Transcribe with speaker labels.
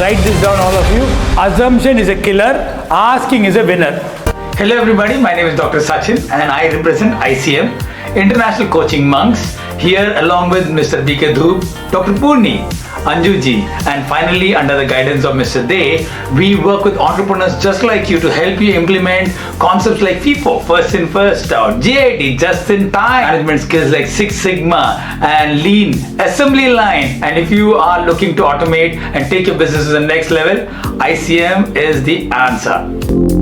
Speaker 1: Write this down, all of you. Assumption is a killer, asking is a winner.
Speaker 2: Hello everybody, my name is Dr. Sachin and I represent ICM, International Coaching Monks, here along with Mr. DK Dhoop, Dr. Purni, Anjuji, and finally under the guidance of Mr. Day, we work with entrepreneurs just like you to help you implement concepts like FIFO, first in, first out, JIT, just in time, management skills like Six Sigma and Lean, assembly line. And if you are looking to automate and take your business to the next level, ICM is the answer.